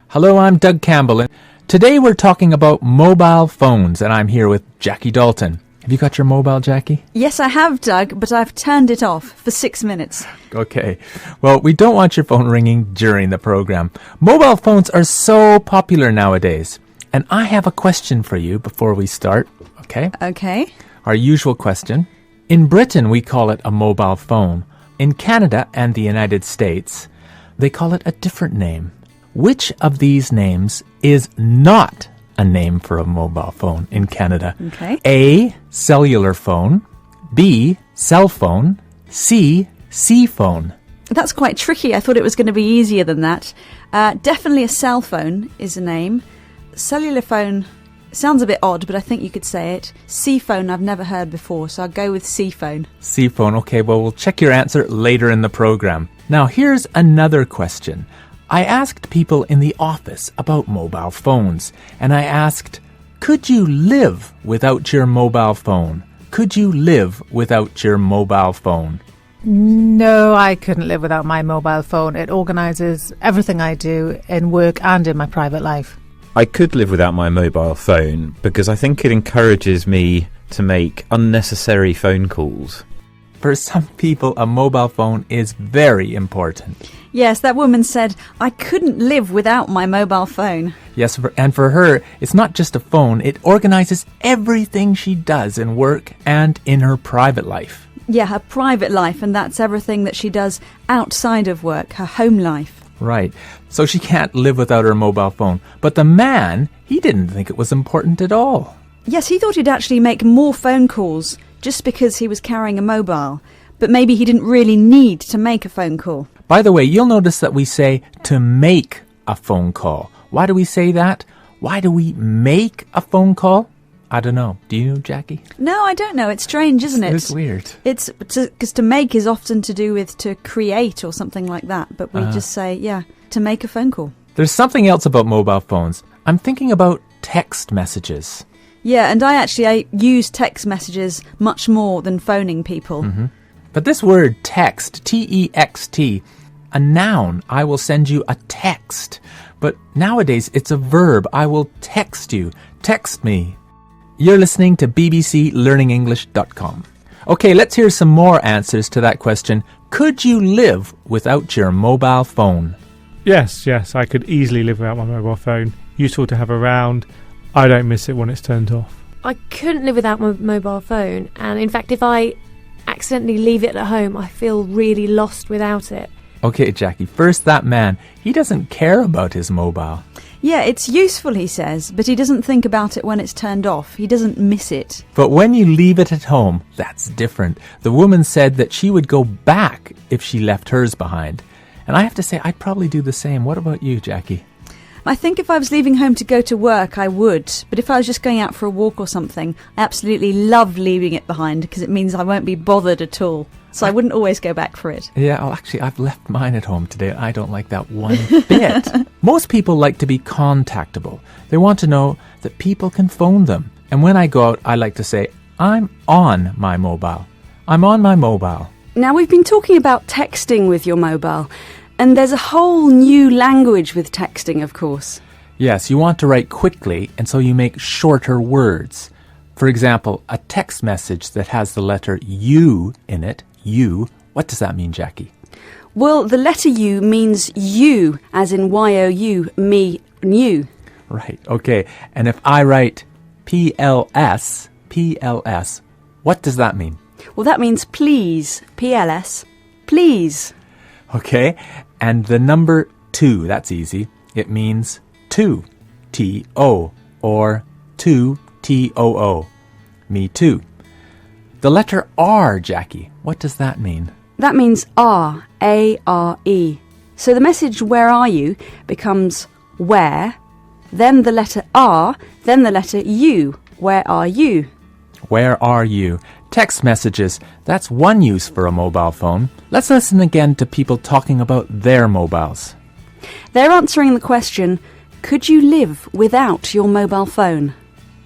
Hello, I'm Doug Campbell, and today we're talking about mobile phones, and I'm here with Jackie Dalton. Have you got your mobile, Jackie? Yes, I have, Doug, but I've turned it off for 6 minutes. Okay. Well, we don't want your phone ringing during the program. Mobile phones are so popular nowadays. And I have a question for you before we start, okay? Okay. Our usual question. In Britain, we call it a mobile phone. In Canada and the United States, they call it a different name. Which of these names is not a name for a mobile phone in Canada? Okay. A, cellular phone. B, cell phone. C, phone. That's quite tricky. I thought it was going to be easier than that. Definitely a cell phone is a name. Cellular phone sounds a bit odd, but I think you could say it. C phone I've never heard before, so I'll go with C phone. C phone. Okay, well, we'll check your answer later in the program. Now, here's another question. I asked people in the office about mobile phones, and I asked, could you live without your mobile phone? Could you live without your mobile phone? No, I couldn't live without my mobile phone. It organises everything I do in work and in my private life. I could live without my mobile phone because I think it encourages me to make unnecessary phone calls. For some people, a mobile phone is very important. Yes, that woman said, I couldn't live without my mobile phone. Yes, and for her, it's not just a phone. It organizes everything she does in work and in her private life. Yeah, her private life, and that's everything that she does outside of work, her home life. Right. So she can't live without her mobile phone. But the man, he didn't think it was important at all. Yes, he thought he'd actually make more phone calls just because he was carrying a mobile. But maybe he didn't really need to make a phone call. By the way, you'll notice that we say to make a phone call. Why do we say that? Why do we make a phone call? I don't know. Do you know, Jackie? No, I don't know. It's strange, isn't it? It's weird. It's because to make is often to do with to create or something like that. But we just say, yeah, to make a phone call. There's something else about mobile phones. I'm thinking about text messages. Yeah, and I use text messages much more than phoning people. Mm-hmm. But this word text, T-E-X-T, a noun, I will send you a text. But nowadays it's a verb, I will text you. Text me. You're listening to bbclearningenglish.com. Okay, let's hear some more answers to that question. Could you live without your mobile phone? Yes, I could easily live without my mobile phone. Useful to have around. I don't miss it when it's turned off. I couldn't live without my mobile phone, and in fact if I accidentally leave it at home, I feel really lost without it. Okay, Jackie, first that man, he doesn't care about his mobile. Yeah, it's useful, he says, but he doesn't think about it when it's turned off. He doesn't miss it. But when you leave it at home, that's different. The woman said that she would go back if she left hers behind. And I have to say, I'd probably do the same. What about you, Jackie? I think if I was leaving home to go to work, I would. But if I was just going out for a walk or something, I absolutely love leaving it behind because it means I won't be bothered at all. So I wouldn't always go back for it. Yeah, well, actually, I've left mine at home today. I don't like that one bit. Most people like to be contactable. They want to know that people can phone them. And when I go out, I like to say, I'm on my mobile. I'm on my mobile. Now, we've been talking about texting with your mobile. And there's a whole new language with texting, of course. Yes, you want to write quickly, and so you make shorter words. For example, a text message that has the letter U in it, U, what does that mean, Jackie? Well, the letter U means you, as in Y-O-U, me, and you. Right, okay. And if I write PLS, what does that mean? Well, that means please, PLS, please. Okay, and the number 2, that's easy. It means to, T-O, or to, T-O-O. Me too. The letter R, Jackie, what does that mean? That means R, A-R-E. So the message, where are you, becomes where, then the letter R, then the letter U. Where are you? Where are you? Text messages, that's one use for a mobile phone. Let's listen again to people talking about their mobiles. They're answering the question, could you live without your mobile phone?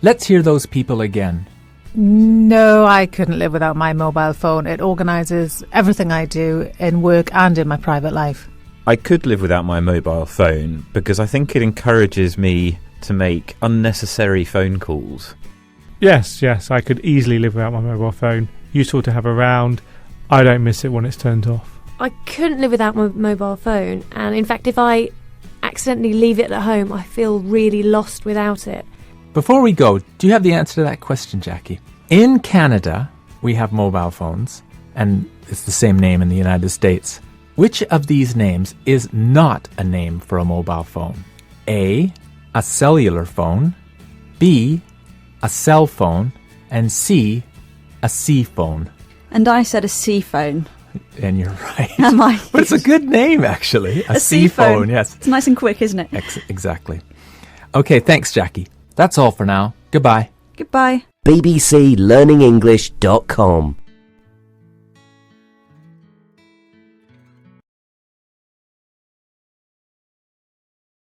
Let's hear those people again. No, I couldn't live without my mobile phone. It organises everything I do in work and in my private life. I could live without my mobile phone because I think it encourages me to make unnecessary phone calls. Yes, I could easily live without my mobile phone. Useful to have around. I don't miss it when it's turned off. I couldn't live without my mobile phone, and in fact if I accidentally leave it at home, I feel really lost without it. Before we go, do you have the answer to that question, Jackie? In Canada, we have mobile phones, and it's the same name in the United States. Which of these names is not a name for a mobile phone? A cellular phone, B, a cell phone, and C, a C phone. And I said a C phone. And you're right. Am I? But it's a good name, actually. A C phone, yes. It's nice and quick, isn't it? Exactly. Okay, thanks, Jackie. That's all for now. Goodbye. Goodbye. bbclearningenglish.com